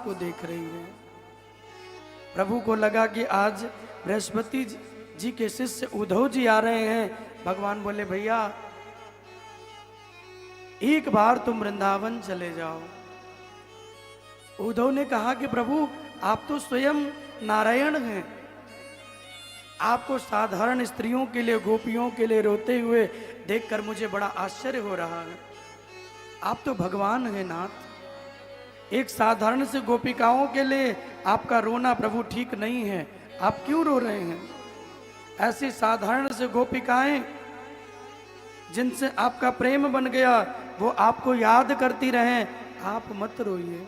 को देख रही है। प्रभु को लगा कि आज बृहस्पति जी के शिष्य उद्धव जी आ रहे हैं। भगवान बोले भैया एक बार तुम वृंदावन चले जाओ। उद्धव ने कहा कि प्रभु आप तो स्वयं नारायण हैं, आपको साधारण स्त्रियों के लिए, गोपियों के लिए रोते हुए देखकर मुझे बड़ा आश्चर्य हो रहा है। आप तो भगवान हैं नाथ। एक साधारण से गोपिकाओं के लिए आपका रोना प्रभु ठीक नहीं है। आप क्यों रो रहे हैं? ऐसी साधारण से गोपिकाएं जिनसे आपका प्रेम बन गया, वो आपको याद करती रहें, आप मत रोइए।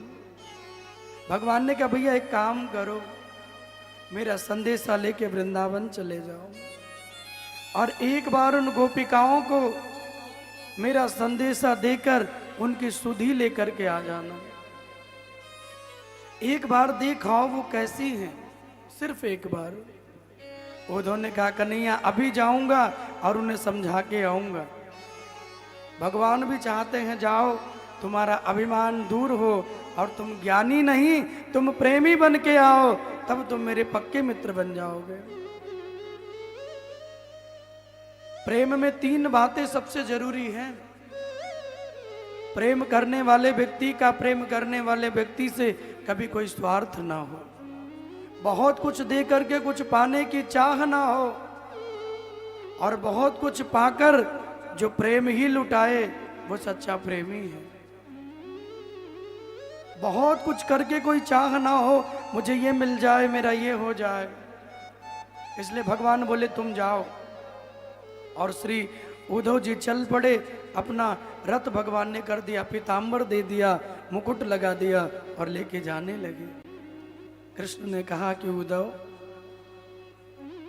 भगवान ने कहा भैया एक काम करो, मेरा संदेशा लेके वृंदावन चले जाओ और एक बार उन गोपिकाओं को मेरा संदेशा देकर उनकी सुधि लेकर के आ जाना। एक बार देखाओ वो कैसी हैं, सिर्फ एक बार। उद्धव ने कहा कन्हैया अभी जाऊंगा और उन्हें समझा के आऊंगा। भगवान भी चाहते हैं जाओ, तुम्हारा अभिमान दूर हो और तुम ज्ञानी नहीं, तुम प्रेमी बन के आओ, तब तुम मेरे पक्के मित्र बन जाओगे। प्रेम में 3 बातें सबसे जरूरी हैं। प्रेम करने वाले व्यक्ति का प्रेम करने वाले व्यक्ति से कभी कोई स्वार्थ ना हो, बहुत कुछ दे करके कुछ पाने की चाह ना हो, और बहुत कुछ पाकर जो प्रेम ही लुटाए वो सच्चा प्रेमी है। बहुत कुछ करके कोई चाह ना हो, मुझे ये मिल जाए, मेरा ये हो जाए। इसलिए भगवान बोले तुम जाओ। और श्री उद्धव जी चल पड़े। अपना रथ भगवान ने कर दिया, पीताम्बर दे दिया, मुकुट लगा दिया और लेके जाने लगे। कृष्ण ने कहा कि उद्धव,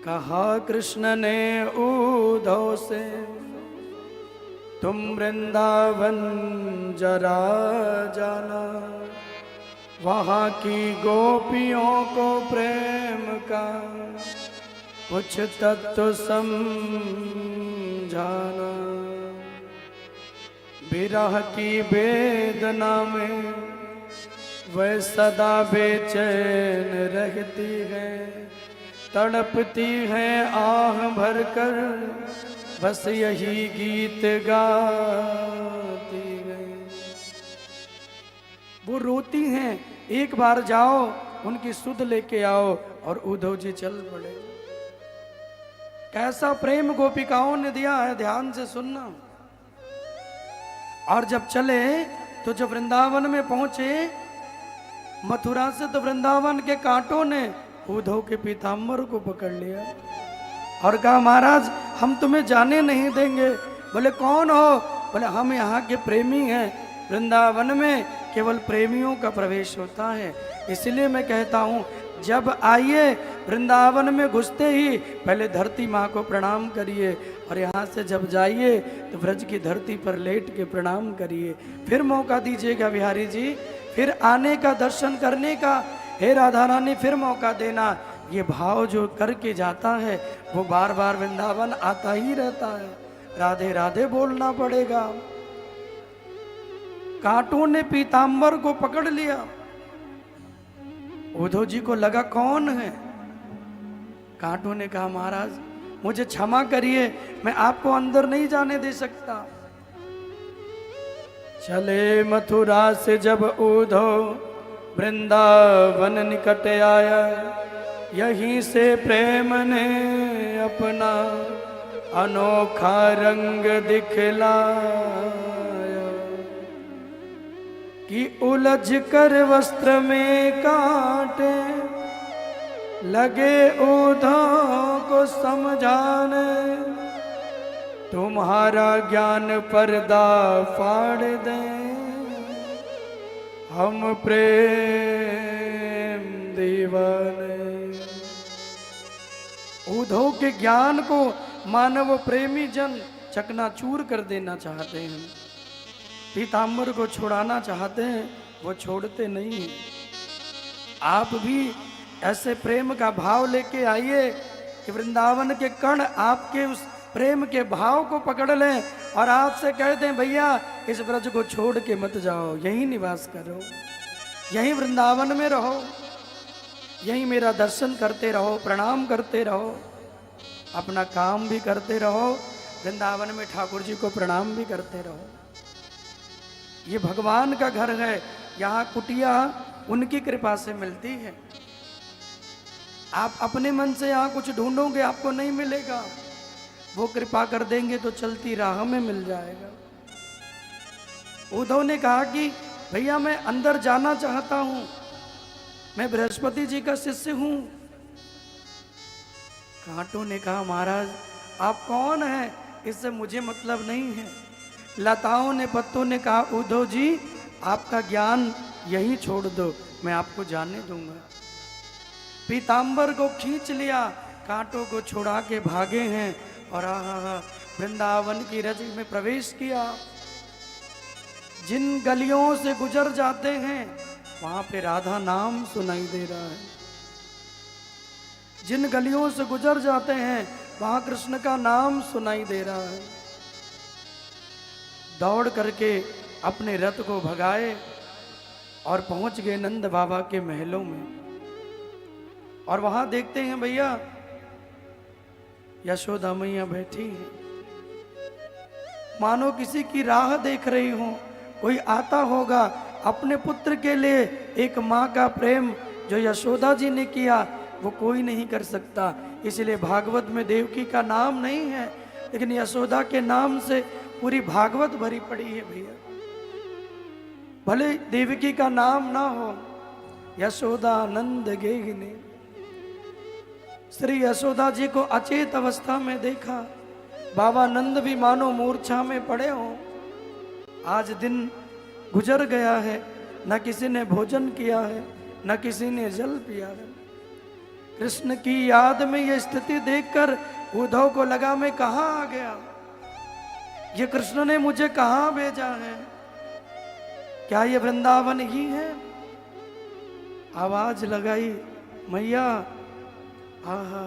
कहा कृष्ण ने उद्धव से तुम वृंदावन जरा जाना, वहां की गोपियों को प्रेम का कुछ तत्व समझाना। विरह की वेदना में वह सदा बेचैन रहती है, तड़पती है आह भरकर, बस यही गीत गाती है। वो रोती हैं, एक बार जाओ उनकी सुध लेके आओ। और उद्धव जी चल पड़े। कैसा प्रेम गोपिकाओं ने दिया है, ध्यान से सुनना। और जब चले तो जब वृंदावन में पहुंचे, मथुरा से तो वृंदावन के कांटों ने उद्धव के पीताम्बर को पकड़ लिया और कहा महाराज हम तुम्हें जाने नहीं देंगे। बोले कौन हो? बोले हम यहाँ के प्रेमी हैं, वृंदावन में केवल प्रेमियों का प्रवेश होता है, इसलिए मैं कहता हूँ जब आइए वृंदावन में घुसते ही पहले धरती माँ को प्रणाम करिए, और यहाँ से जब जाइए तो व्रज की धरती पर लेट के प्रणाम करिए। फिर मौका दीजिएगा बिहारी जी, फिर आने का, दर्शन करने का। हे राधा रानी फिर मौका देना। ये भाव जो करके जाता है वो बार बार वृंदावन आता ही रहता है। राधे राधे बोलना पड़ेगा। कांटों ने पीताम्बर को पकड़ लिया। उद्धव जी को लगा कौन है। कांटों ने कहा महाराज मुझे क्षमा करिए, मैं आपको अंदर नहीं जाने दे सकता। चले मथुरा से जब उद्धव वृंदावन निकट आया, यहीं से प्रेम ने अपना अनोखा रंग दिखलाया, कि उलझ कर वस्त्र में कांटे लगे उद्धव को समझाने, तुम्हारा ज्ञान पर्दा फाड़ दे, हम प्रेम दीवाने। उद्धव के ज्ञान को मानव प्रेमी जन चकनाचूर कर देना चाहते हैं, पीताम्बर को छुड़ाना चाहते हैं, वो छोड़ते नहीं हैं। आप भी ऐसे प्रेम का भाव लेके आइए कि वृंदावन के कण आपके उस प्रेम के भाव को पकड़ लें और आपसे कहते हैं भैया इस ब्रज को छोड़ के मत जाओ, यही निवास करो। यहीं वृंदावन में रहो, यहीं मेरा दर्शन करते रहो, प्रणाम करते रहो, अपना काम भी करते रहो, वृंदावन में ठाकुर जी को प्रणाम भी करते रहो। ये भगवान का घर है, यहाँ कुटिया उनकी कृपा से मिलती है। आप अपने मन से यहाँ कुछ ढूंढोगे आपको नहीं मिलेगा, वो कृपा कर देंगे तो चलती राह में मिल जाएगा। उद्धव ने कहा कि भैया मैं अंदर जाना चाहता हूं, मैं बृहस्पति जी का शिष्य हूं। कांटों ने कहा महाराज आप कौन हैं, इससे मुझे मतलब नहीं है। लताओं ने पत्तों ने कहा उद्धव जी आपका ज्ञान यही छोड़ दो, मैं आपको जाने दूंगा। पीतांबर को खींच लिया, कांटों को छुड़ा के भागे हैं और वृंदावन की रज में प्रवेश किया। जिन गलियों से गुजर जाते हैं वहां पे राधा नाम सुनाई दे रहा है। जिन गलियों से गुजर जाते हैं वहां कृष्ण का नाम सुनाई दे रहा है। दौड़ करके अपने रथ को भगाए और पहुंच गए नंद बाबा के महलों में। और वहां देखते हैं भैया यशोदा मैया बैठी है, मानो किसी की राह देख रही हो। कोई आता होगा अपने पुत्र के लिए, एक माँ का प्रेम जो यशोदा जी ने किया वो कोई नहीं कर सकता। इसलिए भागवत में देवकी का नाम नहीं है, लेकिन यशोदा के नाम से पूरी भागवत भरी पड़ी है भैया। भले देवकी का नाम ना हो, यशोदा नंद गेहिनी। श्री यशोदा जी को अचेत अवस्था में देखा, बाबा नंद भी मानो मूर्छा में पड़े हो। आज दिन गुजर गया है, न किसी ने भोजन किया है, न किसी ने जल पिया है। कृष्ण की याद में यह स्थिति देखकर उद्धव को लगा मैं कहां आ गया, ये कृष्ण ने मुझे कहां भेजा है, क्या ये वृंदावन ही है। आवाज लगाई मैया, आहा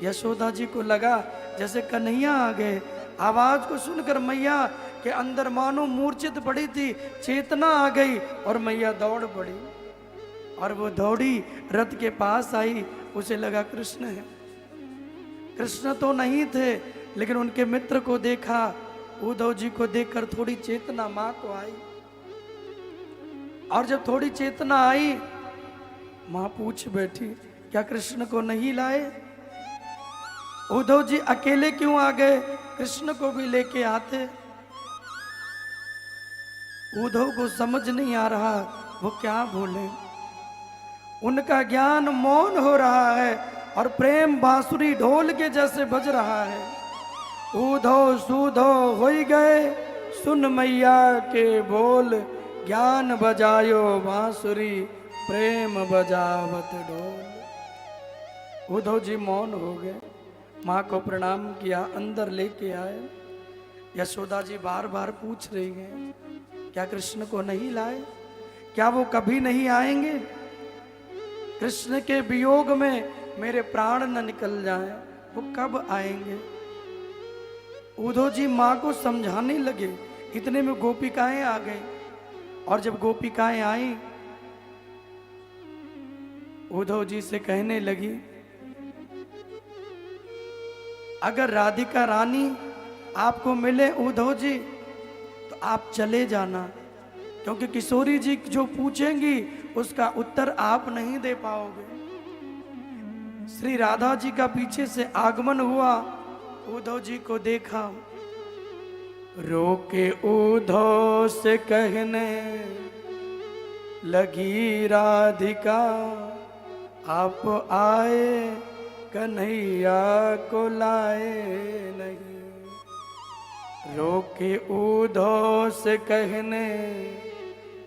यशोदा जी को लगा जैसे कन्हैया आ गए। आवाज को सुनकर मैया के अंदर मानो मूर्छित पड़ी थी, चेतना आ गई और मैया दौड़ पड़ी और वो दौड़ी रथ के पास आई। उसे लगा कृष्ण है। कृष्ण तो नहीं थे, लेकिन उनके मित्र को देखा। उद्धव जी को देखकर थोड़ी चेतना मां को आई, और जब थोड़ी चेतना आई मां पूछ बैठी क्या कृष्ण को नहीं लाए। उद्धव जी अकेले क्यों आ गए, कृष्ण को भी लेके आते। उद्धव को समझ नहीं आ रहा वो क्या बोले। उनका ज्ञान मौन हो रहा है और प्रेम बांसुरी ढोल के जैसे बज रहा है। उद्धव सूधो हो गए, सुन मैया के बोल, ज्ञान बजायो बांसुरी, प्रेम बजावत ढोल। उद्धव जी मौन हो गए, माँ को प्रणाम किया, अंदर लेके आए। यशोदा जी बार बार पूछ रही हैं क्या कृष्ण को नहीं लाए, क्या वो कभी नहीं आएंगे। कृष्ण के वियोग में मेरे प्राण न निकल जाएं, वो कब आएंगे। उद्धव जी माँ को समझाने लगे, इतने में गोपिकाएं आ गई। और जब गोपिकाएं आई उद्धव जी से कहने लगी अगर राधिका रानी आपको मिले उद्धव जी तो आप चले जाना, क्योंकि किशोरी जी जो पूछेंगी उसका उत्तर आप नहीं दे पाओगे। श्री राधा जी का पीछे से आगमन हुआ, उद्धव जी को देखा, रोके उद्धव से कहने लगी राधिका, आप आए कन्हैया को लाए नहीं। रोके उद्धव से कहने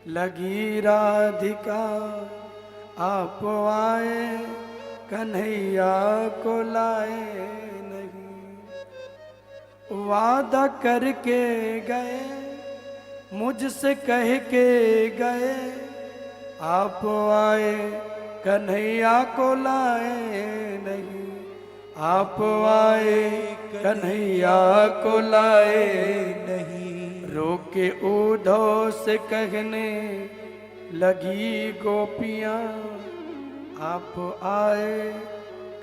लगी राधिका, आप आए कन्हैया को लाए नहीं। वादा करके गए, मुझसे कह के गए, आप आए कन्हैया को लाए नहीं। आप आए कन्हैया को लाए नहीं। रोके उद्धव से कहने लगी गोपियां आप आए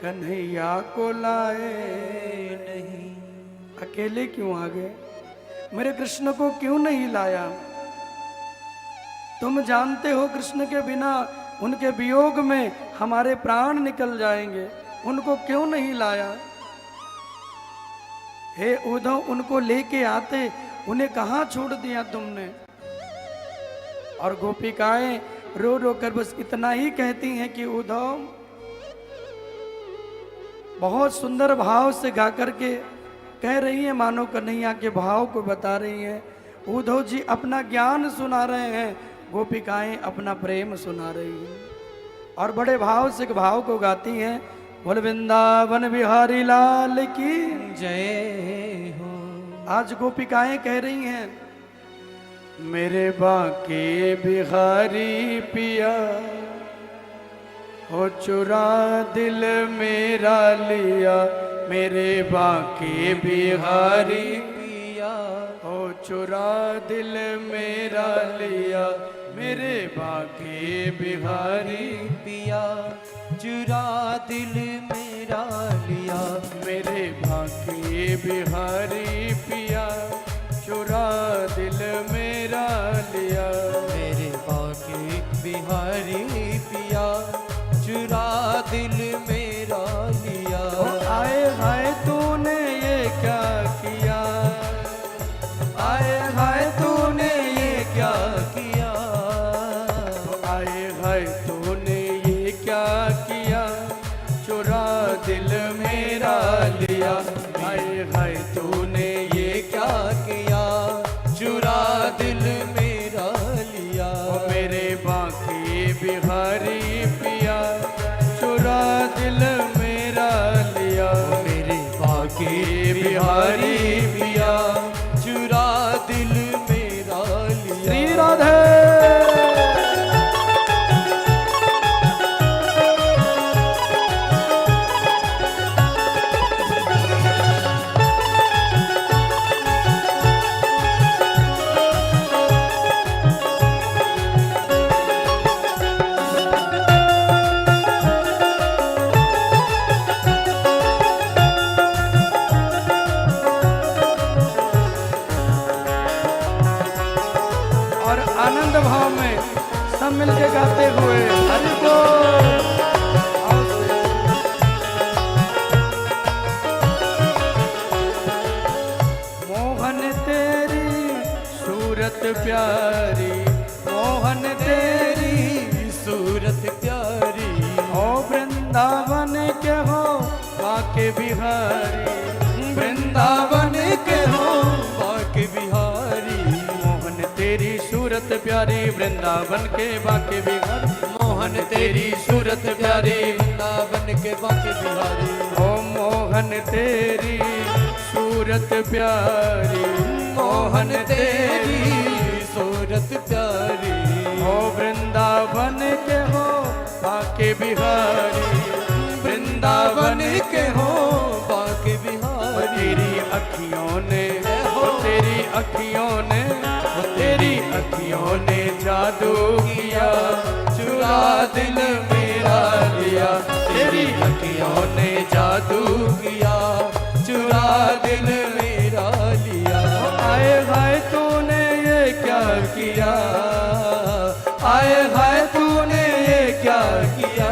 कन्हैया को लाए नहीं। अकेले क्यों आ गए? मेरे कृष्ण को क्यों नहीं लाया? तुम जानते हो कृष्ण के बिना उनके वियोग में हमारे प्राण निकल जाएंगे, उनको क्यों नहीं लाया? हे उद्धव, उनको लेके आते, उन्हें कहां छोड़ दिया तुमने? और गोपिकाएं रो रो कर बस इतना ही कहती हैं कि उद्धव, बहुत सुंदर भाव से गा करके कह रही है, मानो कन्हैया के भाव को बता रही हैं। उद्धव जी अपना ज्ञान सुना रहे हैं, गोपिकाएं अपना प्रेम सुना रही हैं और बड़े भाव से भाव को गाती हैं। बोल वृंदावन बिहारी लाल की जय हो। आज गोपिकाएं कह रही हैं, मेरे बाके बिहारी पिया हो चुरा दिल मेरा लिया, मेरे बाके बिहारी पिया हो चुरा दिल मेरा लिया, मेरे बाके बिहारी पिया चुरा दिल मेरा लिया, मेरे बाके बिहारी पिया चुरा दिल मेरा लिया, मेरे बाके बिहारी पिया चुरा दिल मेरा लिया। आए हाय तूने ये क्या किया, आए हाय तूने ये क्या किया, आए हाय तूने ये क्या किया, चुरा दिल मेरा लिया, आए हाय तूने ये क्या किया चुरा दिल मेरा लिया, मेरे बाकी बिहारी पिया चुरा दिल मेरा लिया, मेरे बाके बिहारी पिया चुरा दिल मेरा लिया। श्री राधे। और आनंद भाव में सब मिलके गाते हुए हरि बोल। मोहन तेरी सूरत प्यारी, मोहन तेरी सूरत प्यारी, ओ वृंदावन के हो बाके बिहारी, वृंदावन के हो बाके बिहारी, मोहन तेरी सूरत प्यारी वृंदावन के बाके बिहारी, मोहन तेरी सूरत प्यारी वृंदावन के बाके बिहारी, ओ मोहन तेरी सूरत प्यारी, मोहन तेरी सूरत प्यारी, ओ वृंदावन के हो बाके बिहारी, वृंदावन के हो बाके बिहारी, तेरी अखियों ने तेरी अखियों ने तेरी अखियों ने जादू किया, चुरा दिल मेरा लिया, तेरी अखियों ने जादू किया चुरा दिल मेरा लिया। आए हाय तूने ये क्या किया, आए हाय तूने ये क्या किया,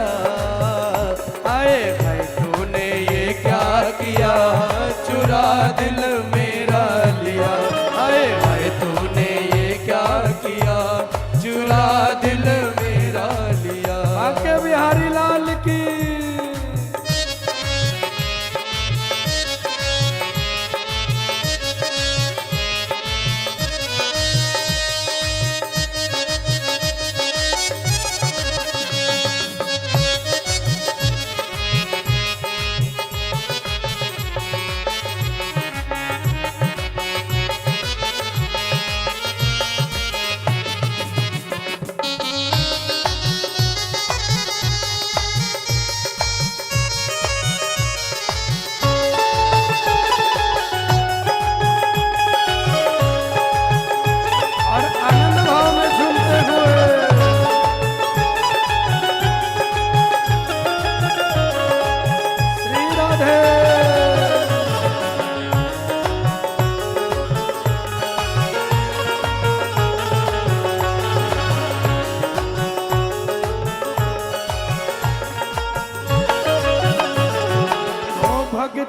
आए हाय तूने ये क्या किया, चुरा दिल मेरा लिया, आए हाय तूने ये क्या किया, चुरा दिल मेरा लिया। बाके बिहारी लाल की।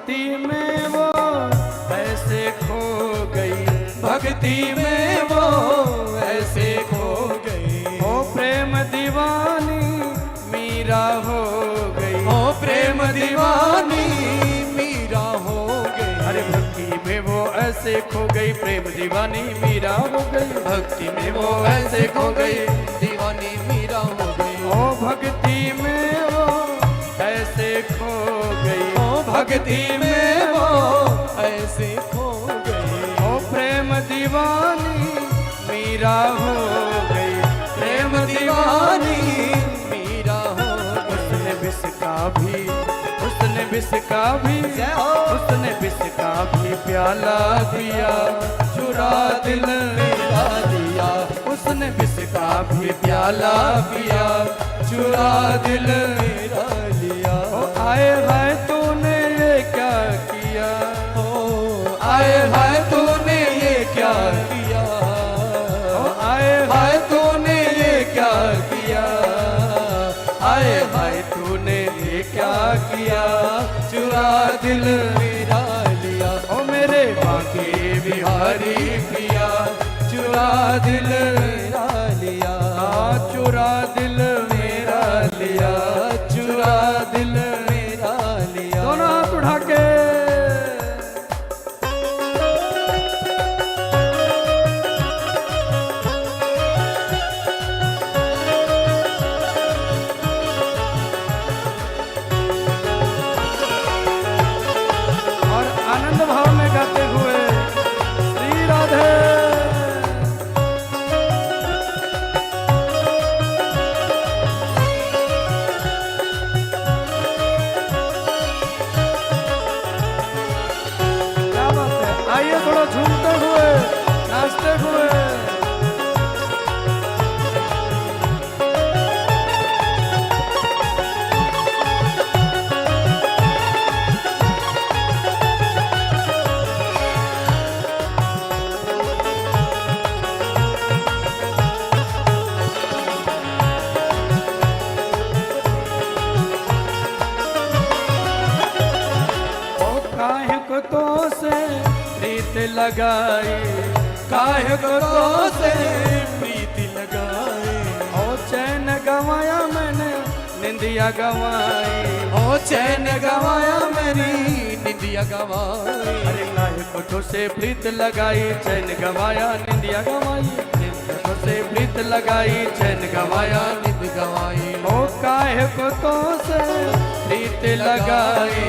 भक्ति में वो ऐसे खो गई, भक्ति में वो ऐसे खो गई, ओ प्रेम दीवानी मीरा हो गई, ओ प्रेम दीवानी मीरा हो गई। अरे भक्ति में वो ऐसे खो गई, प्रेम दीवानी मीरा हो गई, भक्ति में वो ऐसे खो गई, दीवानी मीरा हो गई। ओ भक्ति में वो ऐसे खो गई, ओ भक्ति में वो ऐसे खो गई, ओ प्रेम दीवानी मीरा हो गई, प्रेम दीवानी मीरा हो गई। उसने विष का भी, उसने विष का भी, जय हो। उसने विष का भी प्याला दिया, चुरा दिल मेरा दिया, उसने विष का भी प्याला पिया, चुरा दिल मेरा लिया। ओ आए हाय तूने ये क्या किया, ओ आए हाय तूने ये क्या किया, ओ आए हाय तूने ये क्या किया, आए हाय तूने ये क्या किया, चुरा दिल मेरा लिया। ओ मेरे बाके बिहारी पिया, चुरा दिल मेरा लिया, चुरा दिल मेरा लिया, चुरा दिल मेरा लिया। दोनों हाथ उठा के और आनंद भाव में गाते हुए श्री राधे। क्या बात है, आइए थोड़ा झूमते हुए नाचते हुए। ओ काहे को तो से प्रीत लगाई, काहे को तो से प्रीति लगाए, ओ चैन गवाया मैंने निंदिया गवाई, ओ चैन गवाया मेरी निंदिया गवाई। अरे काहे को तो से प्रीत लगाई, चैन गवाया निंदिया गवाई, को से प्रीत लगाई, चैन गवाया। निंद गवाई, ओ काहे को तो से प्रीत लगाई,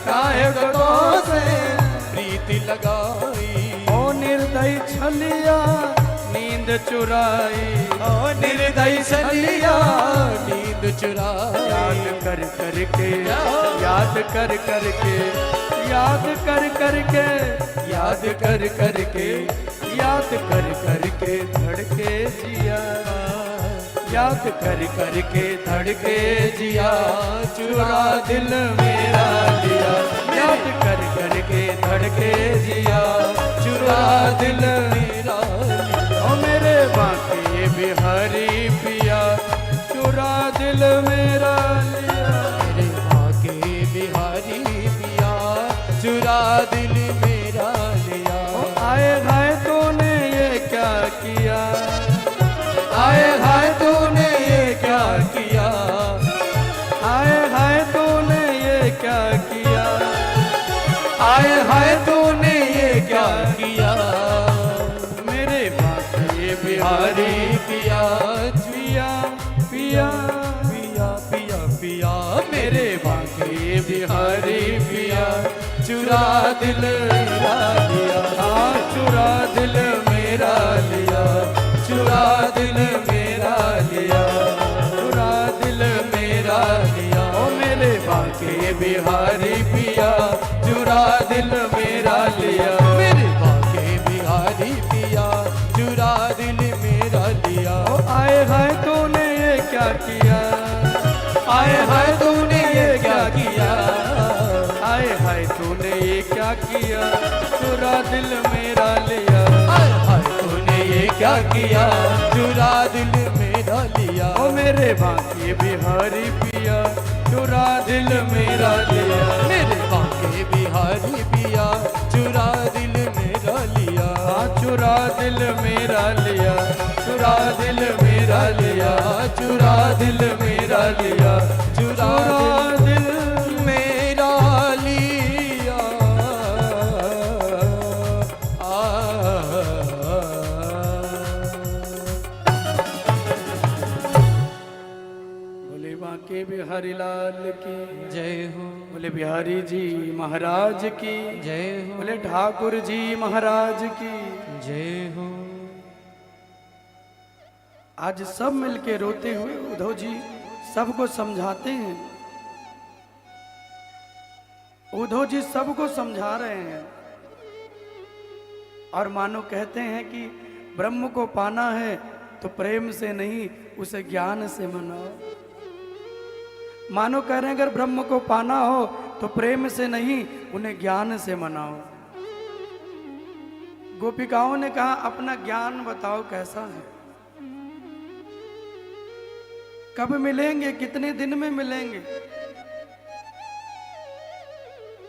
काहे को तो से प्रीति लगाई, ओ निर्दयी छलिया नींद चुराई, ओ निर्दयी छलिया नींद चुराई। याद कर कर के, याद कर कर के, याद कर कर के, याद कर कर के, याद कर कर के धड़के जिया, याद कर कर के धड़के जिया, चुरा दिल मेरा लिया, याद कर कर के धड़के जिया, चुरा दिल मेरा लिया। ओ मेरे बाके बिहारी पिया, चुरा दिल मेरा लिया। मेरे भागे बिहारी पिया, चुरा दिल मेरा लिया। ओ आए हाय तूने ये क्या किया, आए हाय तूने ये क्या किया, आए हाय तूने ये क्या किया, आए हाय तूने ये क्या किया। मेरे बाके बिहारी पिया पिया पिया पिया पिया पिया, मेरे बाके बिहारी पिया, चुरा दिल मेरा लिया, चुरा दिल मेरा लिया, चुरा दिल मेरा लिया, चुरा दिल मेरा लिया। ओ मेरे बाके बिहारी पिया, चुरा दिल मेरा लिया। मेरे बाके बिहारी पिया, चुरा दिल मेरा लिया। ओ आए हाय तूने ये क्या किया, आए हाय तूने ये क्या किया, आए हाय तूने ये क्या किया, चुरा दिल मेरा लिया। आए हाय तूने ये क्या किया, चुरा दिल मेरा लिया। ओ मेरे बाके बिहारी पिया, चुरा दिल मेरा लिया। मेरे बाके बांके बिहारी पिया चुरा दिल मेरा लिया, चुरा दिल मेरा लिया, चुरा दिल मेरा लिया, चुरा दिल मेरा लिया, चुरा दिल मेरा लिया। बोले बांके बिहारी लाल की जय हो, बोले बिहारी जी महाराज की जय हो, बोले ठाकुर जी महाराज की जय हो। आज सब मिलके रोते हुए उद्धव जी सबको समझाते हैं। उद्धव जी सबको समझा रहे हैं और मानो कहते हैं कि ब्रह्म को पाना है तो प्रेम से नहीं उसे ज्ञान से मनाओ। मानो कह रहे हैं अगर ब्रह्म को पाना हो तो प्रेम से नहीं उन्हें ज्ञान से मनाओ। गोपिकाओं ने कहा अपना ज्ञान बताओ कैसा है, कब मिलेंगे, कितने दिन में मिलेंगे।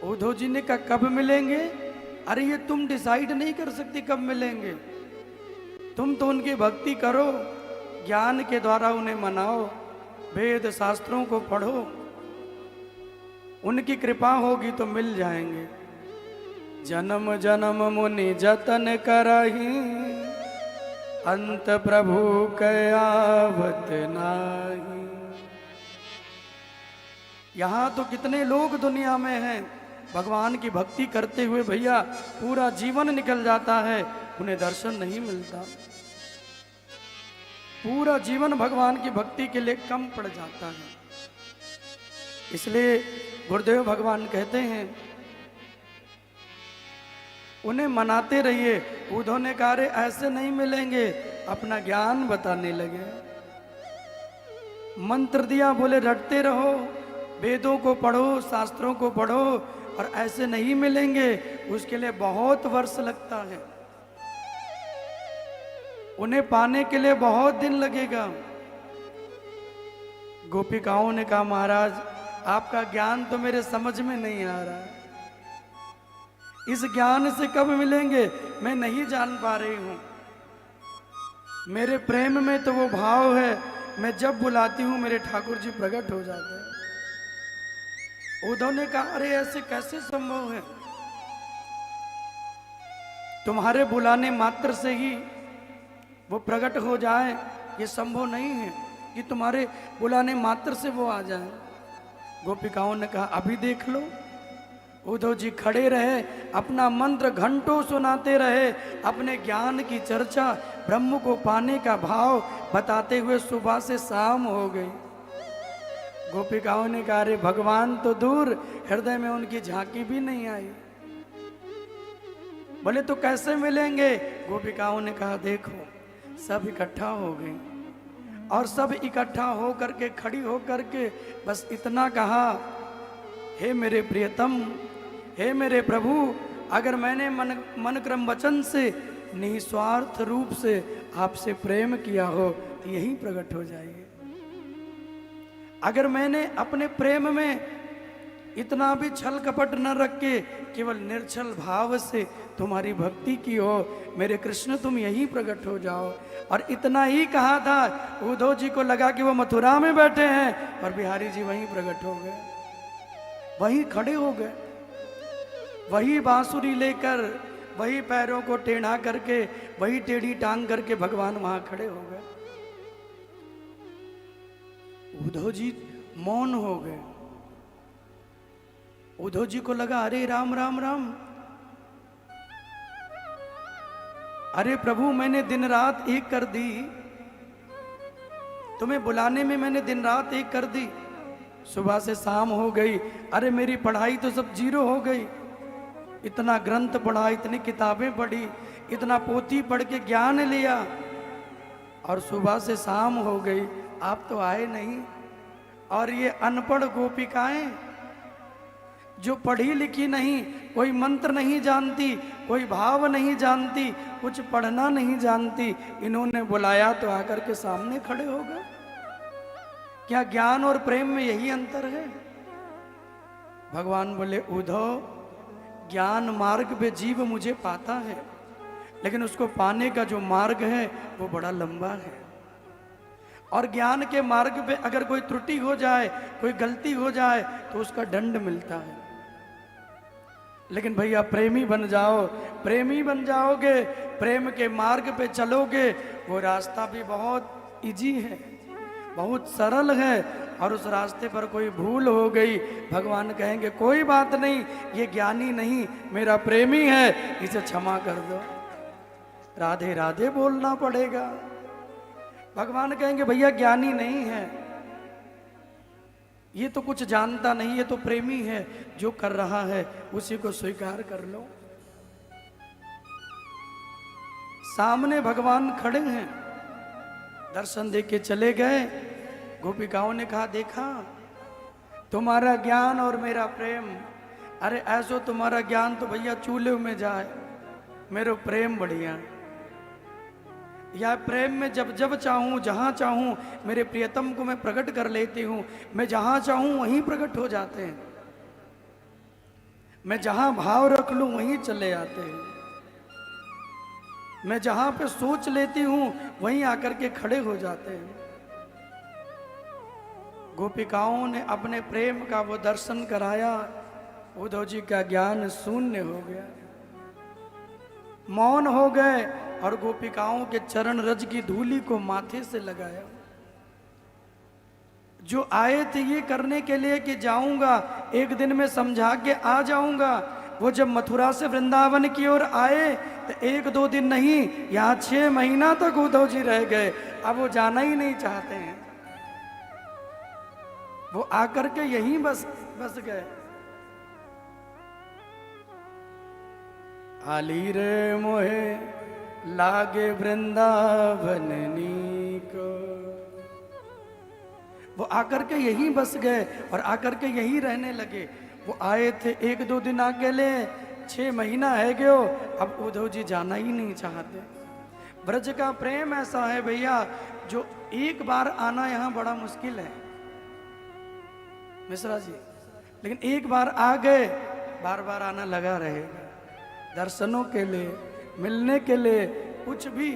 उद्धव जी ने कहा कब मिलेंगे, अरे ये तुम डिसाइड नहीं कर सकती कब मिलेंगे, तुम तो उनकी भक्ति करो, ज्ञान के द्वारा उन्हें मनाओ, वेद शास्त्रों को पढ़ो, उनकी कृपा होगी तो मिल जाएंगे। जन्म जन्म मुनि जतन करही, अंत प्रभु कयावत नाही। यहां तो कितने लोग दुनिया में हैं भगवान की भक्ति करते हुए भैया पूरा जीवन निकल जाता है, उन्हें दर्शन नहीं मिलता, पूरा जीवन भगवान की भक्ति के लिए कम पड़ जाता है। इसलिए गुरुदेव भगवान कहते हैं उन्हें मनाते रहिए। उद्धव ने कहा रे ऐसे नहीं मिलेंगे, अपना ज्ञान बताने लगे। मंत्र दिया, बोले रटते रहो, वेदों को पढ़ो, शास्त्रों को पढ़ो, और ऐसे नहीं मिलेंगे, उसके लिए बहुत वर्ष लगता है, उन्हें पाने के लिए बहुत दिन लगेगा। गोपिकाओं ने कहा महाराज आपका ज्ञान तो मेरे समझ में नहीं आ रहा है, इस ज्ञान से कब मिलेंगे मैं नहीं जान पा रही हूं। मेरे प्रेम में तो वो भाव है, मैं जब बुलाती हूं मेरे ठाकुर जी प्रकट हो जाते हैं। उद्धव ने कहा अरे ऐसे कैसे संभव है, तुम्हारे बुलाने मात्र से ही वो प्रकट हो जाए, ये संभव नहीं है कि तुम्हारे बुलाने मात्र से वो आ जाए। गोपिकाओं ने कहा अभी देख लो। उद्धव जी खड़े रहे, अपना मंत्र घंटों सुनाते रहे, अपने ज्ञान की चर्चा, ब्रह्म को पाने का भाव बताते हुए सुबह से शाम हो गई। गोपिकाओं ने कहा अरे भगवान तो दूर, हृदय में उनकी झांकी भी नहीं आई। बोले तो कैसे मिलेंगे। गोपिकाओं ने कहा देखो सब इकट्ठा हो गए और सब इकट्ठा हो करके खड़ी हो करके बस इतना कहा, हे मेरे प्रियतम, हे मेरे प्रभु, अगर मैंने मन क्रम वचन से निस्वार्थ रूप से आपसे प्रेम किया हो तो यही प्रकट हो जाएगी। अगर मैंने अपने प्रेम में इतना भी छल कपट न रख के केवल निर्छल भाव से तुम्हारी भक्ति की हो, मेरे कृष्ण तुम यही प्रकट हो जाओ। और इतना ही कहा था, उद्धव जी को लगा कि वो मथुरा में बैठे हैं और बिहारी जी वहीं प्रकट हो गए, वहीं खड़े हो गए, वही बांसुरी लेकर, वही पैरों को टेढ़ा करके, वही टेढ़ी टांग करके भगवान वहां खड़े हो गए। उद्धव जी मौन हो गए। उद्धव जी को लगा अरे राम राम राम, अरे प्रभु मैंने दिन रात एक कर दी, तुम्हें बुलाने में मैंने दिन रात एक कर दी, सुबह से शाम हो गई, अरे मेरी पढ़ाई तो सब जीरो हो गई, इतना ग्रंथ पढ़ा, इतनी किताबें पढ़ी, इतना पोथी पढ़ के ज्ञान लिया और सुबह से शाम हो गई, आप तो आए नहीं। और ये अनपढ़ गोपिकाएं जो पढ़ी लिखी नहीं, कोई मंत्र नहीं जानती, कोई भाव नहीं जानती, कुछ पढ़ना नहीं जानती, इन्होंने बुलाया तो आकर के सामने खड़े हो गए। क्या ज्ञान और प्रेम में यही अंतर है? भगवान बोले उद्धव, ज्ञान मार्ग पे जीव मुझे पाता है, लेकिन उसको पाने का जो मार्ग है वो बड़ा लंबा है। और ज्ञान के मार्ग पे अगर कोई त्रुटि हो जाए, कोई गलती हो जाए, तो उसका दंड मिलता है। लेकिन भैया प्रेमी बन जाओ, प्रेमी बन जाओगे, प्रेम के मार्ग पे चलोगे, वो रास्ता भी बहुत इजी है, बहुत सरल है। और उस रास्ते पर कोई भूल हो गई, भगवान कहेंगे कोई बात नहीं, ये ज्ञानी नहीं, मेरा प्रेमी है, इसे क्षमा कर दो। राधे राधे बोलना पड़ेगा। भगवान कहेंगे भैया ज्ञानी नहीं है, ये तो कुछ जानता नहीं, ये तो प्रेमी है, जो कर रहा है उसी को स्वीकार कर लो। सामने भगवान खड़े हैं, दर्शन दे के चले गए। गोपिकाओं ने कहा देखा तुम्हारा ज्ञान और मेरा प्रेम, अरे ऐसो तुम्हारा ज्ञान तो भैया चूल्हे में जाए, मेरा प्रेम बढ़िया। या प्रेम में जब जब चाहूं, जहां चाहूं, मेरे प्रियतम को मैं प्रकट कर लेती हूं, मैं जहां चाहूं वहीं प्रकट हो जाते हैं, मैं जहां भाव रख लूं वहीं चले आते हैं, मैं जहां पे सोच लेती हूं वहीं आकर के खड़े हो जाते हैं। गोपिकाओं ने अपने प्रेम का वो दर्शन कराया, उद्धव जी का ज्ञान शून्य हो गया, मौन हो गए और गोपिकाओं के चरण रज की धूली को माथे से लगाया। जो आए थे ये करने के लिए कि जाऊंगा एक दिन में समझा के आ जाऊंगा, वो जब मथुरा से वृंदावन की ओर आए तो एक दो दिन नहीं, यहाँ 6 महीना तक उद्धव जी रह गए। अब वो जाना ही नहीं चाहते हैं, वो आकर के यहीं बस गए। आली रे मोहे लागे वृंदावन को, वो आकर के यहीं बस गए और आकर के यहीं रहने लगे। वो आए थे एक दो दिन अकेले, 6 महीना है गयो, अब उद्धव जी जाना ही नहीं चाहते। ब्रज का प्रेम ऐसा है भैया, जो एक बार आना यहाँ बड़ा मुश्किल है मिश्रा जी, लेकिन एक बार आ गए बार बार आना लगा रहेगा, दर्शनों के लिए, मिलने के लिए, कुछ भी